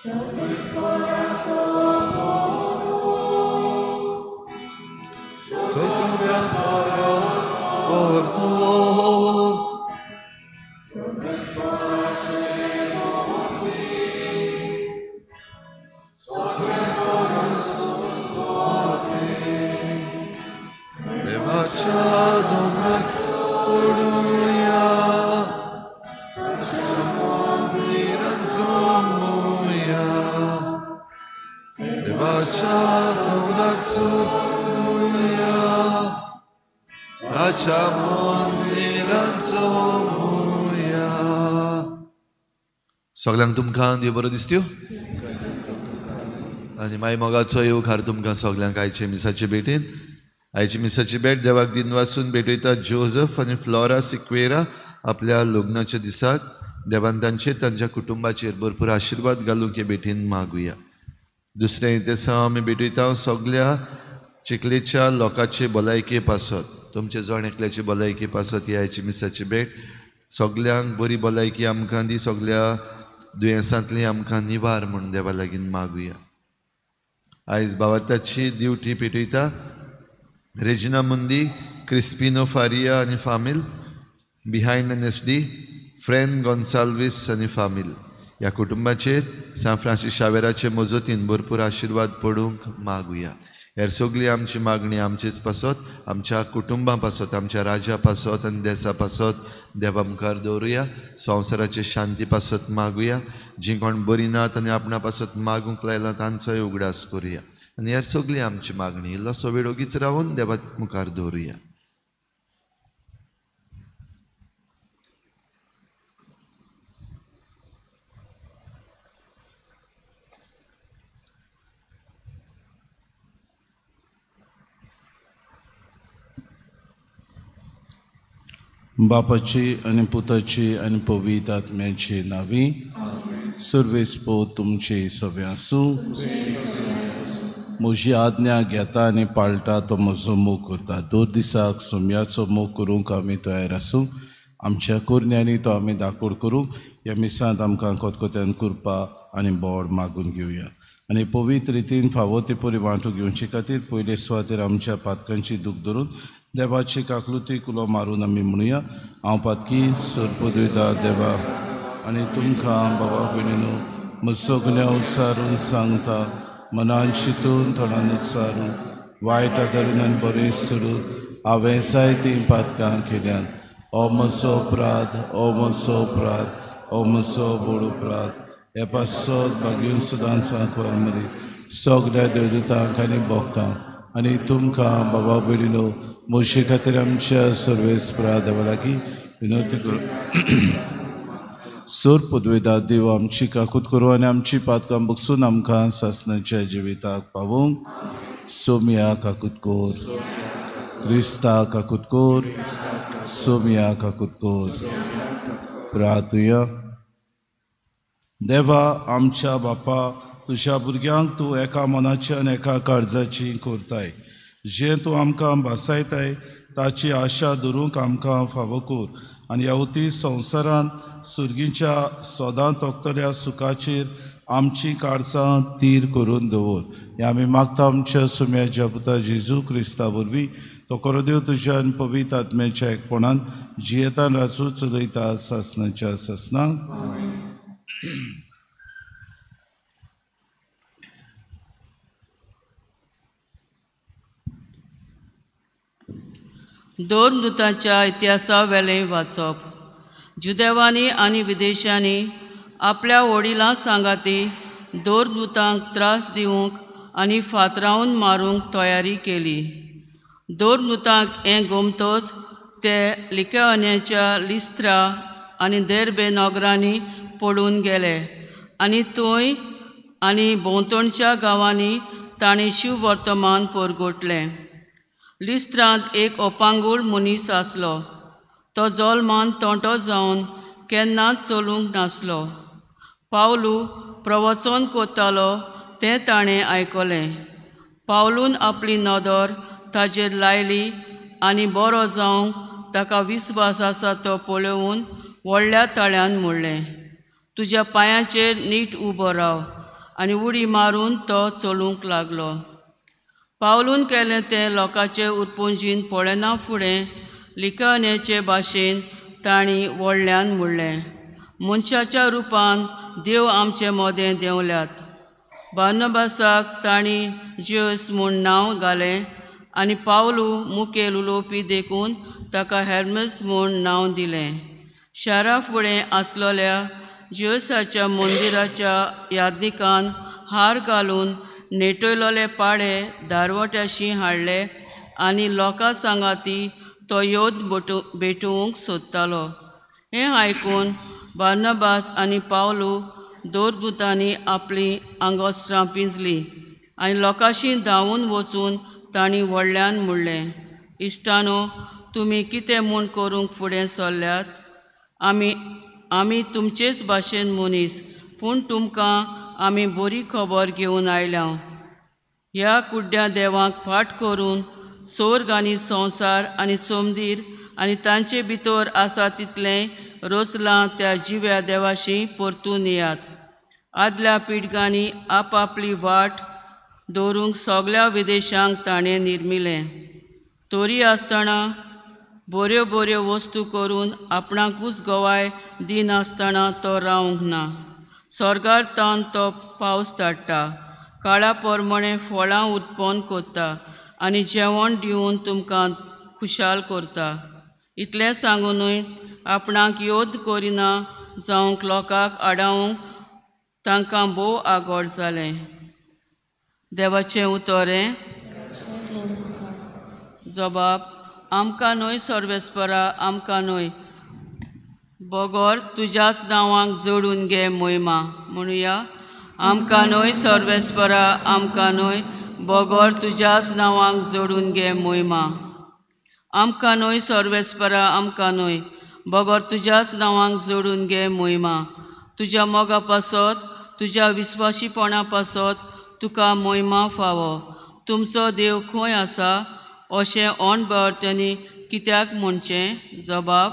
Soglia paros porto. Devacha domrat soduya. Shamomiran zomuya. Devacha domrat soduya. Shamomiran zomuya. सगळ्यांक तुमकां देव बरो दिसत्यो आनी मागीर मोगाचो येवकार तुमकां सगळ्यांक आयचे मिसाचे भेटेन. आयची मिसाची भेट देवाक दिन वाचून भेटयता जोझफ आनी फ्लोरा सिक्वेरा आपल्या लग्नाच्या दिसाक. देवान तांचेर तांच्या कुटुंबाचेर भरपूर आशिर्वाद घालूंक हे भेटेन मागुया. दुसरें दिसा आमी भेटयता सगळ्या चिखलेच्या लोकांचे भलायके पासत, तुमचे जण एकल्याची भलायके पासत ही आयची मिसाची भेट. सगळ्यांक बरी भलायकी आमकां दी, सगळ्या दुयेंसांतली आमकां निवार म्हणून देवा लागीं मागुया. आयज भावार्थाची दिवटी पेटयता रेजिना मुंदी, क्रिस्पिनो फारिया आनी फामील. बिहायंड एन.एस.डी. फ्रेन गॉन्साल्वीस आनी फामील. ह्या कुटुंबाचेर सान फ्रांसीस शावेराचे मजतीन भरपूर आशिर्वाद पडूंक मागुया. हेर सगळी आमची मागणी आमचेच पासत, आमच्या कुटुंबा पासत, आमच्या राज्या पासत आनी देशा पासत देवा मुखार दवरुया. संवसाराचे शांती पासत मागुया. जी कोण बरी नात आनी आपणा पासत मागूंक लायला तांचोय उगडास करुया. आनी हेर सगळी आमची मागणी इल्लोसो वेळ ओगीच रावून देवा मुखार दवरुया. बापाची आनी पुताची आनी पवित्र आत्म्याची नावी. सर्वेस्पो तुमची सव्या आसूं. म्हजी आज्ञा घेता आनी पाळटा तो म्हजो मोग करता. दर दिसाक सोम्याचो मोग करूंक आमी तयार आसूं. आमच्या कुरण्यांनी तो आमी दाखोड करूंक ह्या मिसांत आमकां कोतकोत्यान कुरपा आनी बोड मागून घेवया. आनी पवित्र रितीन फावो ते परी वांटून घेवचे खातीर पयले सुवातेर आमच्या पातकांची दूख धरून देवाची काकलुती कुलो मारून आमी म्हणुया. हांव पातकी सोरपदयता देवा आनी तुमकां बाबा भयणीनो म्हजो सगळ्या उच्चारून सांगता. मनान चिंतून थोडान उच्चारून वायट आदारून आनी बरें सोडून हांवें जायतीं पातकां केल्यांत. ओ म्हजो अपराध, ओ म्हजो अपराध, ओ म्हजो व्हड अपराध. हे पासत भाग्यून सुद्दां सांगवर मरी सगळ्या देवदूतांक आनी भक्तांक आनी तुमकां बाबा भयणीनो म्हजे खातीर आमच्या सर्वेस्परा देवा लागीं विनवती कर. सोर पदवेदार देव आमची काकूत करूं आनी आमची पातकां बगसून आमकां सासणाच्या जिविताक पावूंक. सोम्या काकूत कोर, क्रिस्ता काकूत कोर, सोम्या काकूत कोर. प्रार्थुया. देवा आमच्या बापा, तुज्या भुरग्यांक तूं एका मनाची आनी एका काळजाची करताय. जें तूं आमकां भासायताय ताची आशा धरूंक आमकां फावो कर. आनी ह्या संवसारान सुर्गीच्या सोदां तोखतल्या सुखाचेर आमची काळजां तीर करून दवर. हें आमी मागता आमच्या सोम्याच्या पुता जेजू क्रिस्ता वरवीं. तो कोरोदेव तुज्या आनी पवित्र आत्म्याच्या एकपणान जियेतान राजू चलयता सासणाच्या सासणाक. दोन दुतांच्या इतिहासा वेलें वाचप. जुदेवांनी आनी विदेशांनी आपल्या वडिलां सांगाती दोन दुतांक त्रास दिवंक आनी फातरावन मारूंक तयारी केली. दोन दुतांक हें गोमतोच ते लिकाओनियाच्या लिस्त्रा आनी देर्बे नगरांनी पडून गेले आनी थंय आनी भोंवतणच्या गांवांनी तांणी शिव वर्तमान परगोटलें. लिस्त्रांत एक ओपांगूळ मनीस आसलो. तो जल्मान तोंटो जावन केन्नाच चलूंक नासलो. पावलू प्रवचन कोत्तालो तें ताणें आयकलें. पावलून आपली नदर ताचेर लायली आनी बरो जावंक ताका विस्वास आसा तो पळोवन व्हडल्या ताळ्यान म्हणलें, तुज्या पांयांचेर नीट उबो राव. आनी उडी मारून तो चलूंक लागलो. पावलून केलें तें लोकांचे उरपुंजीन पळयना फुडें लिकावन्याचे भाशेन तांणी व्हडल्यान म्हणलें, मनशाच्या रुपान देव आमचे मोदें देंवल्यात. बार्नबासाक तांणी जेवस म्हूण नांव घालें आनी पावलू मुखेल उलोवपी देखून ताका हेर्मेस म्हूण नांव दिलें. शारा फुडें आसलोल्या जेवसाच्या मंदिराच्या यादनिकान हार घालून नेटयलोले पाडे दारवट्याशी हाडले आनी लोकां सांगाती तो योद भेटोवंक सोदतालो. हें आयकून बार्नबास आनी पावलू दोरदूतांनी आपलीं आंगोस्त्रां पिंजलीं आनी लोकांशी धांवून वचून तांणी व्हडल्यान म्हणलें, इश्टानो, तुमी कितें म्हूण करूंक फुडें सरल्यात? आमी तुमचेच भाशेन मनीस, पूण तुमकां आमी बरी खबर घेवन आयल्या. ह्या कुड्ड्या देवाक फाट करून सोर्ग आनी संवसार आनी समदीर आनी तांचे भितर आसा तितलें रोचलां त्या जिव्या देवाशी परतून येयात. आदल्या पिळगांनी आपआपली वाट दवरूंक सगल्या विदेशांक ताणें निर्मिलें. तोरी आसतना बऱ्यो बऱ्यो वस्तू करून आपणाकूच गोवाय दिनासतना तो रावंक ना. स्वर्गार तावन तो पावस धाडटा, काळा पोरमणें फळां उत्पन्न करता आनी जेवण दिवन तुमकां खुशाल करता. इतलें सांगूनय आपणाक योद करिना जावंक लोकांक आडावंक तांकां भोव आगोड जालें. देवाचें उतोरें. जबाब. आमकां न्हय सर्वेस्परा, आमकां न्हय. बोगोर तुज्याच नांवांक जोडून घे मोहिमा. म्हणुया. आमकां न्हय सर्वेस्परा, आमकां न्हय. बोगोर तुज्याच नांवांक जोडून घे मोहिमा. आमकां न्हय सर्वेस्परा, आमकां न्हय. बोगोर तुज्याच नांवांक जोडून घे मोहिमा. तुज्या मोगा पासत, तुज्या विस्वाशीपणा पासत तुका मोहिमा फावो. तुमचो देव खंय आसा अशें ओणभरतनी कित्याक म्हणचें? जबाब.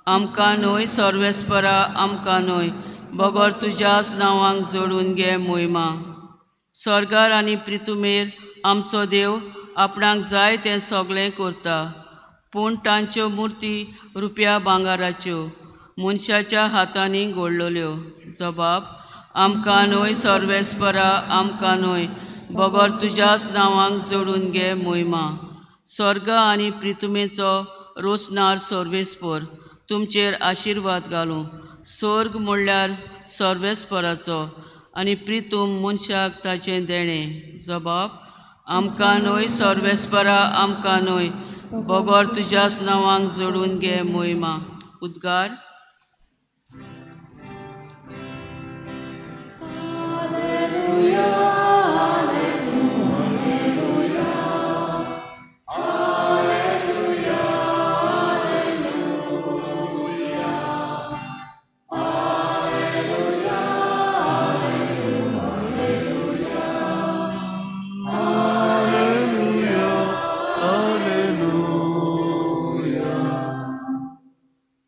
आमकां न्हय सर्वेस्परा, आमकां न्हय. बोगोर तुज्याच नांवांक जोडून घे मोहिमा. स्वर्गार आनी पृथ्वीमेर आमचो देव आपणाक जाय तें सगळें करता, पूण तांच्यो मुर्ती रुपया भांगाराच्यो मनशाच्या हातांनी घडलोल्यो. जबाब. आमकां न्हय सर्वेस्परा, आमकां न्हय. बोगोर तुज्याच नांवांक जोडून घे मोहिमा. स्वर्ग आनी पृथ्वीचो रोचनार सर्वेस्पर तुमचेर आशिर्वाद घालूं. स्वर्ग म्हणल्यार सर्वेस्पराचो आनी पृथ्वी मनशाक ताचें देणें. जबाब. आमकां न्हय सर्वेस्परा, आमकां न्हय. बोगोर तुज्याच नांवांक जोडून घे मोहिमा. उद्गार.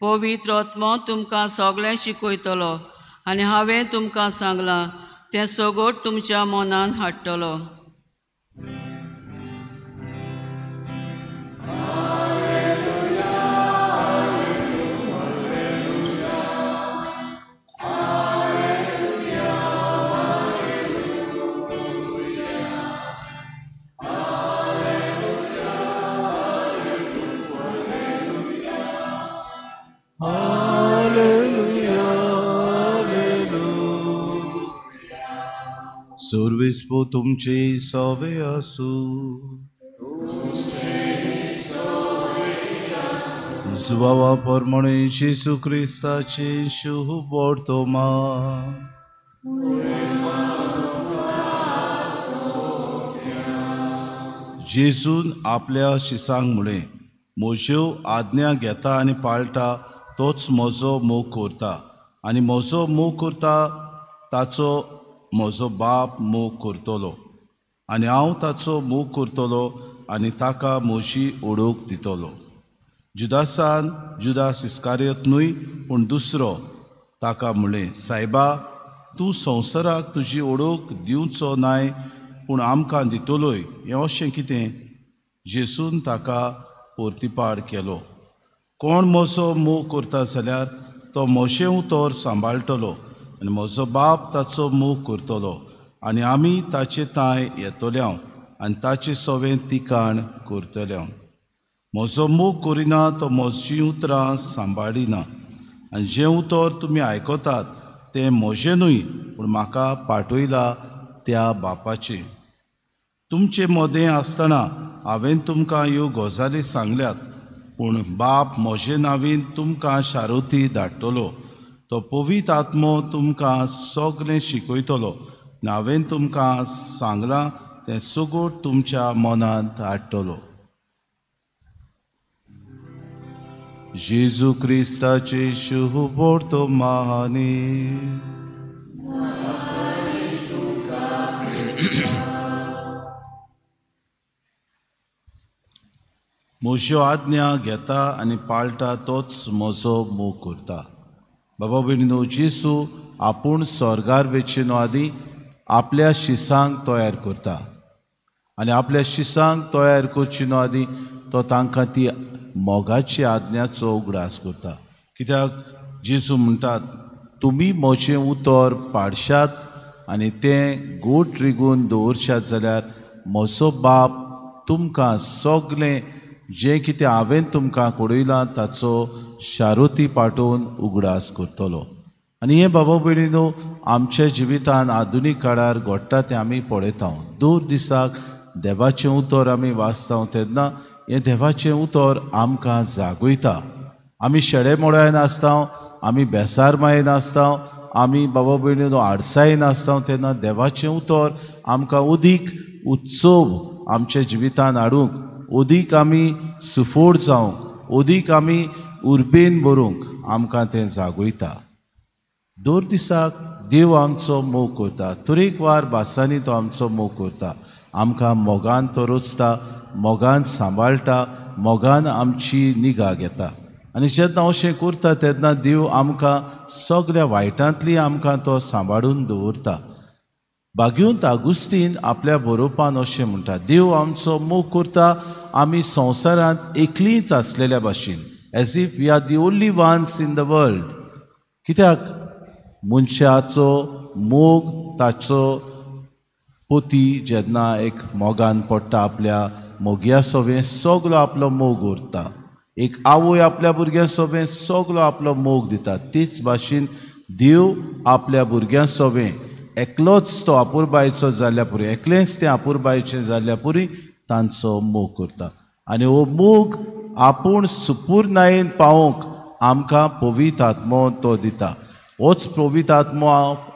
पवित्र आत्मो तुमकां सगळें शिकयतलो आनी हांवें तुमकां सांगलां तें सगळें तुमच्या मनान हाडटलो. सर्वेस्पो तुमचे सवे आसू. जुवावा पोरमणे जेसू क्रिस्ताचे शुभ वर्तमा. जेसून आपल्या शिसांक म्हळें, म्हज्यो आज्ञा घेता आनी पाळटा तोच म्हजो मोग करता आनी म्हजो मोग करता ताचो म्हजो बाप मोग करतलो आनी हांव ताचो मोग करतलो आनी ताका म्हजी ओळख दितलो. जुदास इस्कारियोत न्हय पूण दुसरो ताका म्हळें, सायबा, तूं संवसाराक तुजी ओळख दिवचो नाय पूण आमकां दितलोय हें अशें कितें? जेसून ताका परतीपाड केलो. कोण म्हजो मोग करता जाल्यार तो म्हजें उतर सांबाळटलो आनी म्हजो बाप ताचो मोग करतलो आनी आमी ताचे तांय येतल्यांव आनी ताचे सवें तिकाण करतल्यांव. म्हजो मोग करिना तो म्हजीं उतरां सांबाळिना आनी जें उतर तुमी आयकतात तें म्हजें न्हय पूण म्हाका पाठयला त्या बापाचें. तुमचे मदें आसतना हांवें तुमकां ह्यो गजाली सांगल्यात पूण बाप म्हजे नांवीन तुमकां शारोती धाडटलो. तो पवित्र आत्मो तुमकां सगळें शिकयतलो आनी हांवें तुमकां सांगलां तें सगळें तुमच्या मनांत हाडटलो. जेजू क्रिस्ताचे शुभ वर्तमाने म्हज्यो आज्ञा घेता आनी पाळटा तोच म्हजो मोग करता. बाबा भयणीनो, जेसू आपूण स्वर्गार वेचीनो आदी आपल्या शिसांक तयार करता आनी आपल्या शिसांक तयार करचिनो आदी तो तांकां ती मोगाची आज्ञाचो उगडास करता. कित्याक जेसू म्हणटात, तुमी म्हजें उतर पाडशात आनी तें गोठ रिगून दवरशात जाल्यार म्हजो बाप तुमकां सगळें जें कितें हांवें तुमकां कळयलां ताचो शारोती पाठोवन उगडास करतलो. आनी हें बाबा भयणीनो आमच्या जिवितान आधुनीक काळार घडटा तें आमी पळयता. दर दिसाक देवाचें उतर आमी वाचता तेन्ना हें देवाचें उतर आमकां जागयता. आमी शेडेमोडायन आसता, आमी बेसार मायेन आसता, आमी बाबा भयणीनो आडसायेन आसता तेन्ना देवाचें उतर आमकां उदीक उत्सव आमच्या जिवितान हाडूंक, उदीक आमी सुफोड जावंक, उदीक आमी उर्बेन भरूंक आमकां तें जागयता. दर दिसाक देव आमचो मोग करता, तरेकवार भासांनी तो आमचो मोग करता. आमकां मोगान तो रोचता, मोगान सांबाळटा, मोगान आमची निगा घेता. आनी जेन्ना अशें करता तेन्ना देव आमकां सगळ्या वायटांतली आमकां तो सांबाळून दवरता. भाग्यूंत आगुस्तीन आपल्या बरोवपान अशें म्हणटा, देव आमचो मोग करता आमी संवसारांत एकलींच आसलेल्या भाशेन, as if we are the only ones in the world. कित्याक मनशाचो मोग ताचो पोती जेन्ना एक मोगान पडटा, आपल्या मोगया सवें सगलो आपलो मोग उरता. एक आवय आपल्या भुरग्यां सवें सगलो आपलो मोग दिता. तेच भाशेन देव आपल्या भुरग्यां सवें एकलोच तो आपुरबायेचो जाल्ल्या पुरी, एकलेंच तें आपुरबायेचें जाल्ल्या पुरी तांचो मोग करता. आनी हो मोग आपूण सुपूर्णायेन पावोवंक आमकां पवित्र आत्मो तो दिता. होच पवित्र आत्मो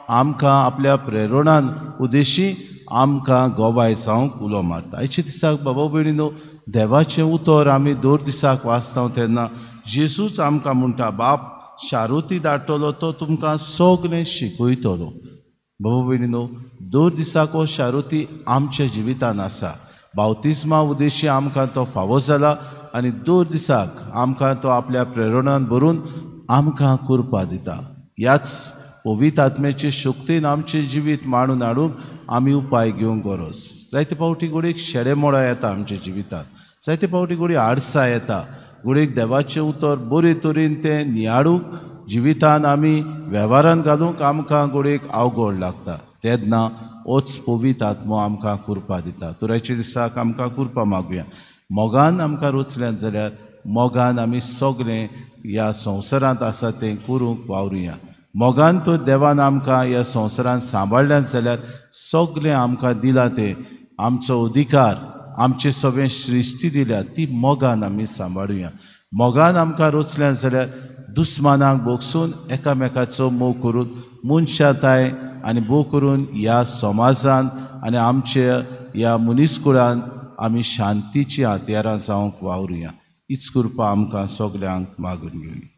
आमकां आपल्या प्रेरणान उदेशी आमकां गोवाय जावंक उलो मारता. आयच्या दिसाक बाबा भयणीनो, देवाचें उतर आमी दर दिसाक वाचता तेन्ना जेसूच आमकां म्हणटा, बाप शारोती धाडटलो, तो तुमकां सगळें शिकयतलो. बाबा भयणीनो, दर दिसाक हो शारोती आमच्या जिवितान आसा. बावतिस्मा उदेशी आमकां तो फावो जाला आनी दर दिसाक आमकां तो आपल्या प्रेरणान भरून आमकां करपा दिता. ह्याच पवित्र आत्म्याचे शक्तीन आमचें जिवीत मांडून हाडूंक आमी उपाय घेवंक गरज. जायते फावटी घडीक शेडेमोडां येता आमच्या जिवितांत, जायते फावटी घडीक आडसां येता, घडीक देवाचें उतर बरे तरेन तें नियाडूंक जिवितान आमी वेव्हारान घालूंक आमकां घडीक अवघड लागता. तेन्ना होच पवित्र आत्मो आमकां करपा दिता. तुराच्या दिसाक आमकां करपा मागुया. मोगान आमकां रुचल्यांत जाल्यार मोगान आमी सगळें ह्या संवसारांत आसा तें करूंक वावरुया. मोगान तो देवान आमकां ह्या संवसारांत सांबाळ्ळ्यांत जाल्यार सगळें आमकां दिलां तें आमचो अधिकार, आमचे सगळें श्रिश्टी दिल्या ती मोगान आमी सांबाळुया. मोगान आमकां रुचल्यांत जाल्यार दुस्मानाक बोगसून एकामेकाचो मोग करून मनशाताय आनी भोव करून ह्या समाजांत आनी आमच्या ह्या मनीसकुळांत आमी शांतीची हातयारां जावंक वावरुया. हीच कृपा आमकां सगळ्यांक मागून घेवया.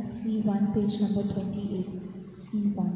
C1, page number 28. C1.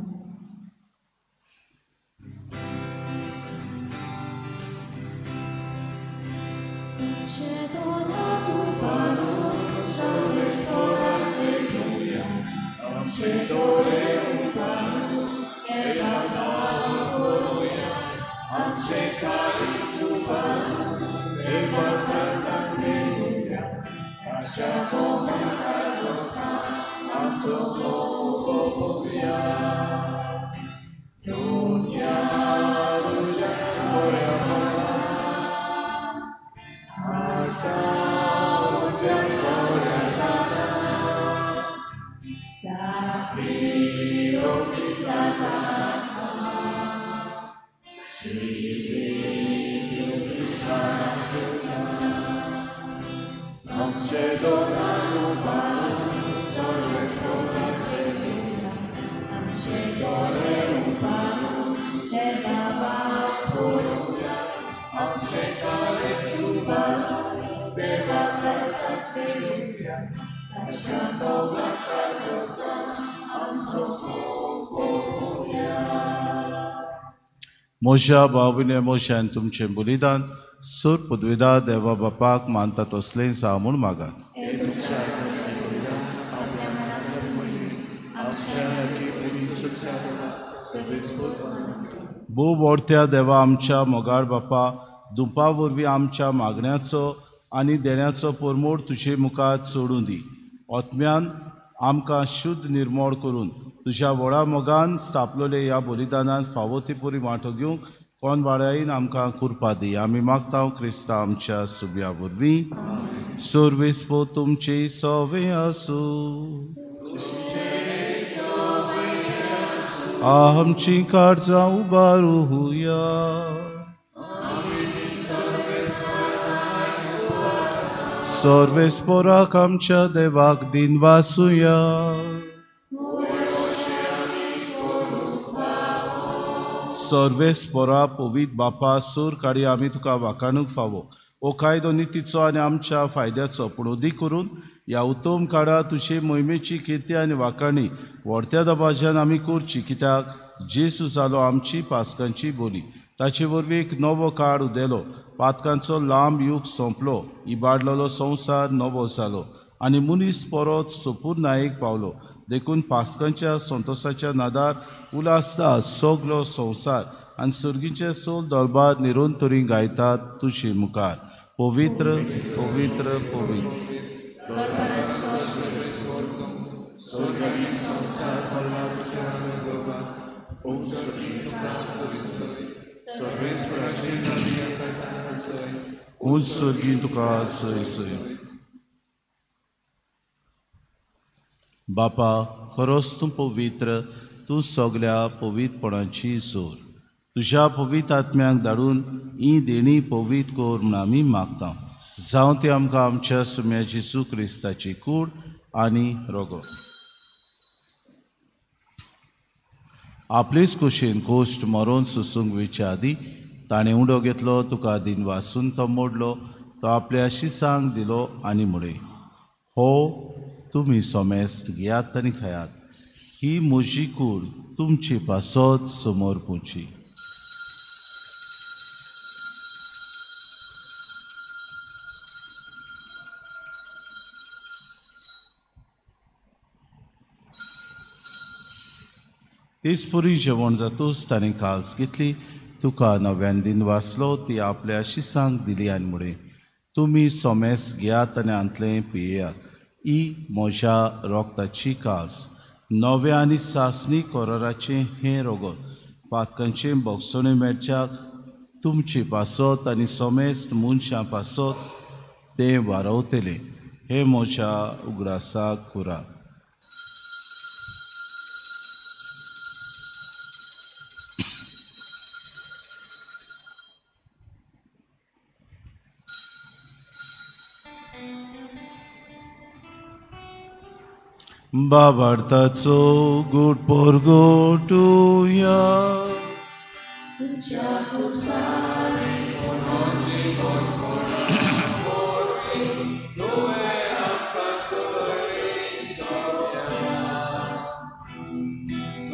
मोशा बाबूने मोशान तुमचे बलिदान सूर पदवीदार देवा बापाक मानता तसलें सा म्हूण मागात. भू बोडत्या देवा आमच्या मोगाळ बापा दुंपा वरवीं आमच्या मागण्याचो आनी देण्याचो परमोड तुजे मुखार सोडूं दी. ओतम्यान आमकां शुद्ध निर्मोळ करून तुज्या व्हडा मोगान स्थापलोले ह्या बलिदानांत फावो ती परी वांटो घेवंक कोण वाड्यायन आमकां कृपा दी. आमी मागता क्रिस्ता आमच्या सुब्या वरवीं. सोर्वेस्पो तुमचे सोवे आसूं. आमची काळजां उबारूया. सोर्वेस्पोराक आमच्या देवाक दिन वासुया. सोर्वेस्पोरा पवित बापा सूर काडी आमी तुका वाखाणूक फावो. ओ कायदो नितीचो आनी आमच्या फायद्याचो पूण उदी करून ह्या उत्तम काळात तुजे मोहिमेची किर्ती आनी वाखाणी व्हडत्या दबाज्यान आमी करची, कित्याक जेसू जालो आमची पासकांची बोली. ताचे वरवीं एक नवो काळ उदेलो. पातकांचो लांब युग सोंपलो. इबाडलेलो संवसार नवो जालो आनी मनीस परत सोपूर नायक पावलो. देखून पासकांच्या संतोशाच्या नादार उलासता सगलो संवसार आनी सर्गीचे सोल दरबार निरोंतरी गायतात तुजे मुखार. पवित्र पवित्र पवित्र. उत्सर्गी तुका सय सय. बापा खरोच तूं पवित्र. तूं सगल्या पवित्रपणाची जोर. तुज्या पवित्र आत्म्याक धाडून ही देणी पवित्र कोर म्हूण आमी मागता. जावं ती आमकां आमच्या सुम्या जेजू क्रिस्ताची कूड आनी रोगो. आपलीच कुशीन गोश्ट मरोवन सुसूंक वयच्या आदी ताणें उडो घेतलो. तुका दिन वासून तो मोडलो. तो आपल्या शिसांक दिलो आनी मुडे. हो तुमी सोमेस्त घेयात आनी खायात. ही म्हजी कूड तुमची पासत समोर पुंची. तेचपुरी जेवण जातूच ताणें काल्स घेतली. तुका नव्यान दिन वाचलो. ती आपल्या शिसांक दिली आनी मुडे. तुमी सोमेस घेयात आनी आंतलें पियेयात. ही म्हज्या रोगताची काल्स. नवे आनी सासणी कोराराचें हें रोगत. पातकांचें बोगसणें मेळच्याक तुमची पासत आनी सोमेस्त मनशां पासत तें वारवतलें. हें म्हज्या उगडासाक कुराक. बाबार्थाचो गोड पोरगोटुया.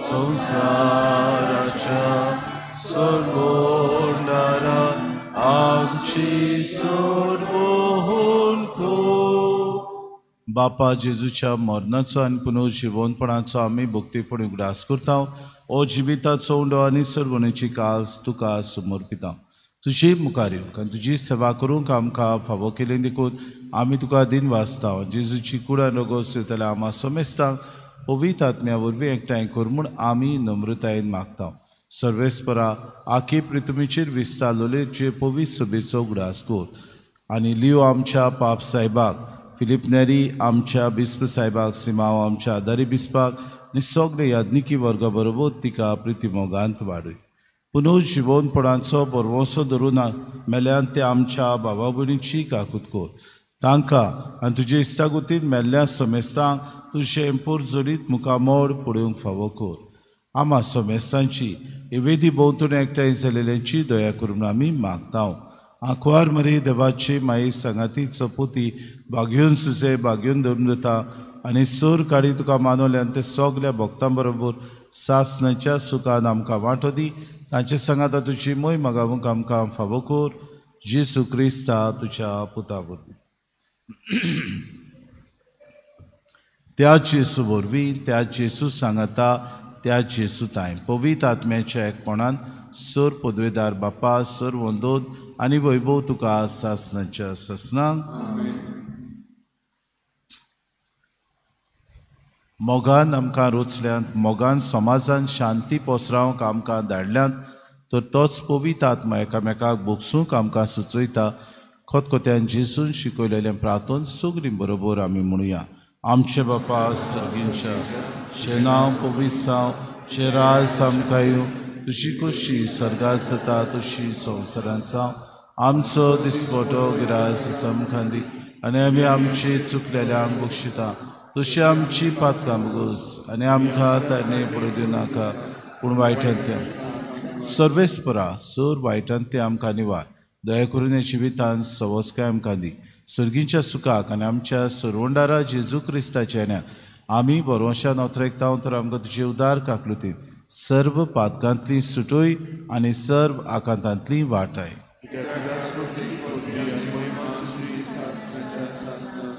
संसाराच्या सर्वोंडारा आग आमची सोड बोहून खूप. बापा जेजूच्या मरणाचो आनी पुनर्जिवनपणाचो आमी भक्तीपणी उगडास करता. ओ जिविताचो उंडो आनी सर्वणेची कास तुका समर्पिता. तुजी मुखार येवंक आनी तुजी सेवा करूंक आमकां फावो केलें देखून आमी तुका दिन वाचता. जेजूची कुडान रगत सेवतल्या आमा समेस्तांक पवित्र आत्म्या वरवीं एकठांय कर म्हूण आमी नम्रतायेन मागता. सर्वेस्परा आखे पृथ्वीचेर विस्तारलोले जे पवित्र सभेचो उगडास कर. आनी लियो आमच्या पाप साहेबाक, फिलिप नेरी आमच्या बिस्प साहेबाक, सिमांव आमच्या आदारी बिस्पाक आनी सगळे याज्ञिकी वर्गा बरोबर तिका प्रितीमोगांत वाडय. पुनर्जिवनपणाचो बरवंसो धरून मेल्ल्यान ते आमच्या भावा भयणीची काकूत कर. तांकां आनी तुजे इश्टागुतीन मेल्ल्या समेस्तांक तुजें पुरजोडीत मुखामोड पळोवंक फावो कर. आमा समेस्तांची वेदी भोंवतून एकठांय जालेल्यांची दया करून आमी मागता. आंकवार मरी देवाची माई सांगाती चपोती भाग्यून सुजे भाग्यून धर्मता आनी सोर काडी तुका मानवल्यान ते सगल्या भक्तां बरोबर सासणाच्या सुखान आमकां वांटो दी. तांचे सांगाता तुजी मोय मागावंक आमकां फावो कर. जेजू क्रिस्ता तुज्या पुता वरवीं. त्या जेजू वरवीं, त्या जेजू सांगाता, त्या जेजू ताय पवित्र आत्म्याच्या एकपणान सर पदवेदार बापा सर वंदोद आनी वैभव तुका सासणाच्या ससनांक. मोगान आमकां रोचल्यांत, मोगान समाजान शांती पसरावंक आमकां धाडल्यांत, तर तोच पवित्र आत्मा एकामेकाक भोगसूंक आमकां सुचयता. खतखत्यान जेजून शिकयलेलें प्रार्थन सगळीं बरोबर आमी म्हणुया. आमचे बापा सर्गींच्या जे नांव पवित्र जावं, जे राज आमकां येवं, तुजी कशी सर्गात जाता तशी संवसारांत जावं. आमचो दिसपटो गिरास आमकां दी आनी आमी आमची चुकलेल्यांक बक्षिता. तशी आमची पातकां बगूस आनी आमकां ताणे पडूं दिवं नाका, पूण वायटांत सर्वेस्परा सर वायटांत ते आमकां निवार. दया करून हे जिवितांत सवस्काय आमकां दी. सर्गीच्या सुखाक आनी आमच्या सरवंडारा जेजू क्रिस्ताच्या येण्याक आमी बरोवशान ओतरेकता. तर आमकां तुजे उदार काकलुतीन सर्व पातकांतली सुटोय आनी सर्व आकांतांतली वाटाय.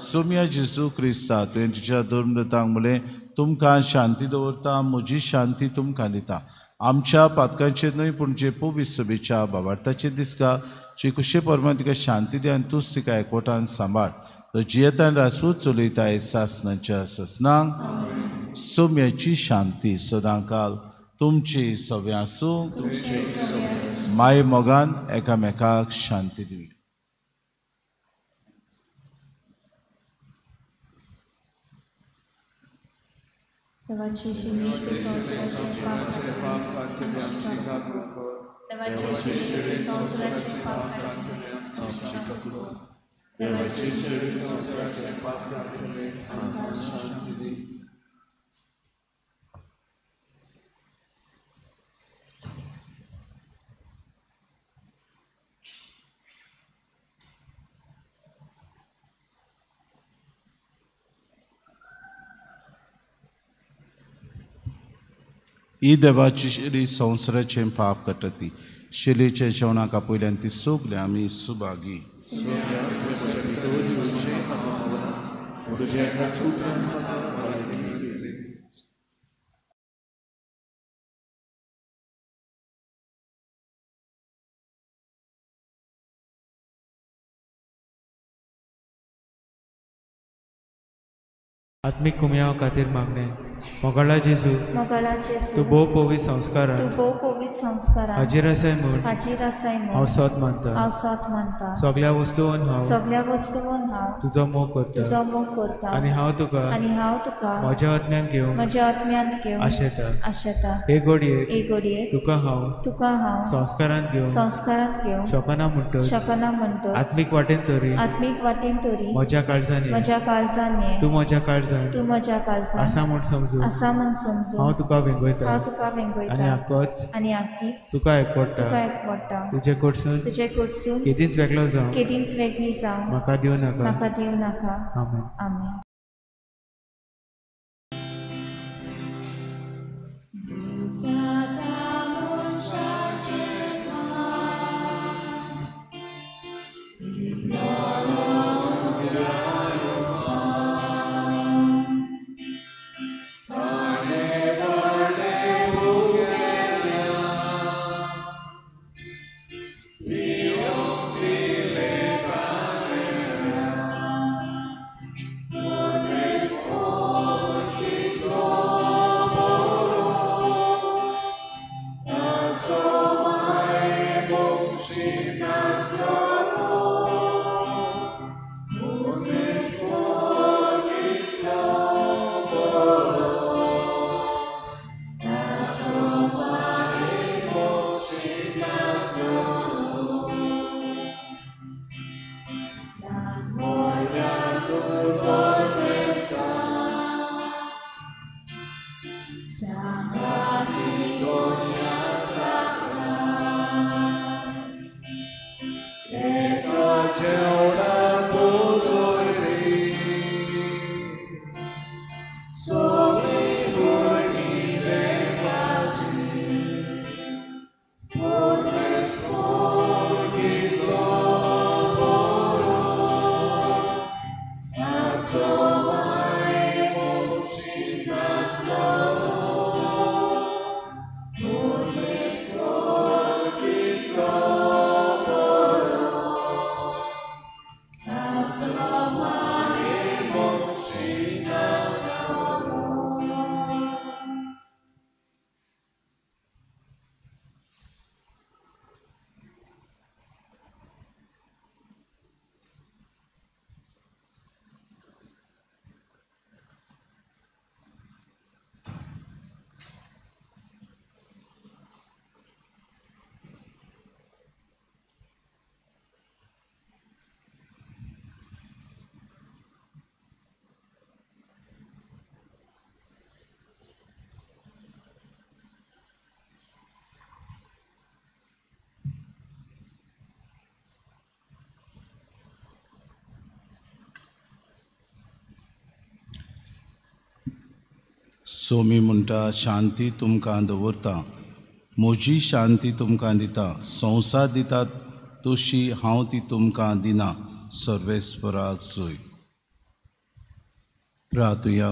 सोम्या जेजू क्रिस्ता तुवें तुज्या धर्मदतांक म्हणलें तुमकां शांती दवरता, म्हजी शांती तुमकां दिता. आमच्या पातकांचेर न्हय पूण जे पवित्र सभेच्या भावार्थाचेर दिसता जे कशे परमे तिका शांती दी आनी तूंच तिका एकवटान सांबाळ. तो जियेतान राजपूत चलयताय सासणाच्या ससनांक. सोम्याची शांती सदांकाल तुमची सव्या आसूं. माय मोगान एकामेकाक शांती दिवया. देवाची शिणी ते संवसाराचे पाप देवाची शिणी ते संवसाराचे पाप देवाची शिणी ते संवसाराचे पाप आमकां शांती दी. ही देवाची शिरी संवसाराचे पाप काडटा. शिलेच्या जेवणाक पयल्यान ती सगले आमी सुभागी. आत्मिक कुमयाव खातीर मागणे. मोगाळा जेजू तूं भोव पवित्र संस्कारान हाजीर आसाय म्हूण हांव सत मानता. सगळ्या वस्तूंवन हांव तुजो मोग करता आनी हांव तुका म्हज्या आत्म्यांत घेवंक आशेता. हे घडयेक तुका हांव संस्कारांत घेवंक शकना म्हणटच आत्मीक वाटेन तरी म्हज्या काळजांनी तूं म्हज्या काळजांत आसा म्हूण समजून हांव तुका वेंगयता आनी आख्खीच तुका एकवडटा. तुजे कडसून केदींच वेगळी जावं म्हाका दिवं नाका. आमेन. सोमी म्हणटा शांती तुमकां दवरता, म्हजी शांती तुमकां दिता, संवसार दितात तशी हांव ती तुमकां दिना, सर्वेस्पराक जोय. प्रार्थुया.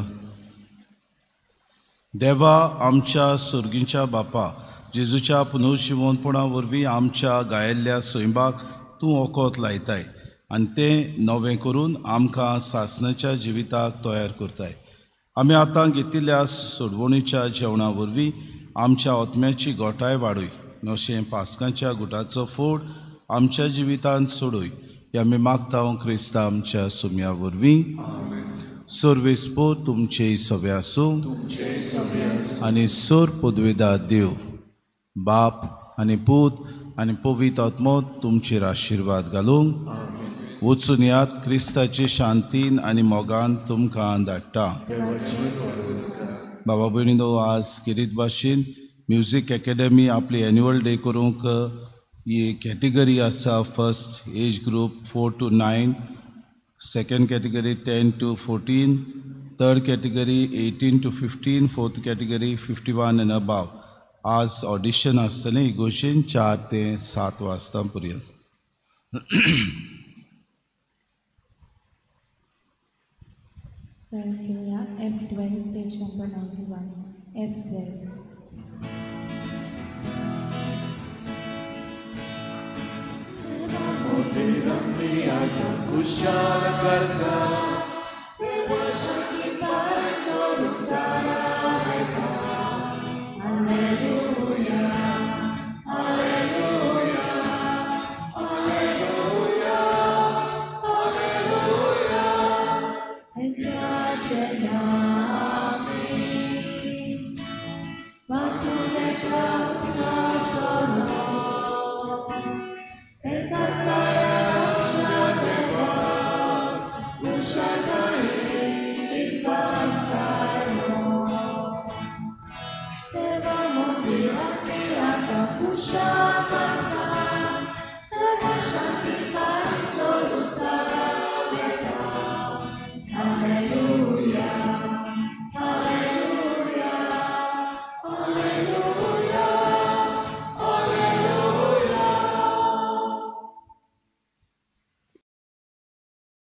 देवा आमच्या सुर्गीच्या बापा, जेजूच्या पुनर्जिवनपणा वरवीं आमच्या गायल्ल्या सैमाक तूं ओकोत लायताय आनी तें नवें करून आमकां सासणाच्या जिविताक तयार करताय. आमी आतां घेतिल्ल्या सोडवणीच्या जेवणा वरवीं आमच्या आत्म्याची गोठाय वाडय, नशें पास्कांच्या गुटाचो फोड आमच्या जिवितांत सोडय. हें आमी मागता क्रिस्ता आमच्या सुम्या वरवीं. सर्वेस्पोर तुमचे सवे आसूं आनी सोर पदवेदार देव बाप आनी पूत आनी पवित्र आत्मो तुमचेर आशिर्वाद घालूंक. वचून यात क्रिस्ताचे शांतीन आनी मोगान तुमकां धाडटा. बाबा भयणीनो, आज किरीत भाशेन म्युजीक अकॅडमी आपली एन्युअल डे करूंक ही कॅटेगरी आसा. First age group 4 to 9, second category 10 to 14, third category 18 to 15, fourth category 51 and above. आज ऑडिशन आसतलें इगोर्जेन 4 ते 7 वाजता पर्यंत. F12, page number 91. F12. Kushal karza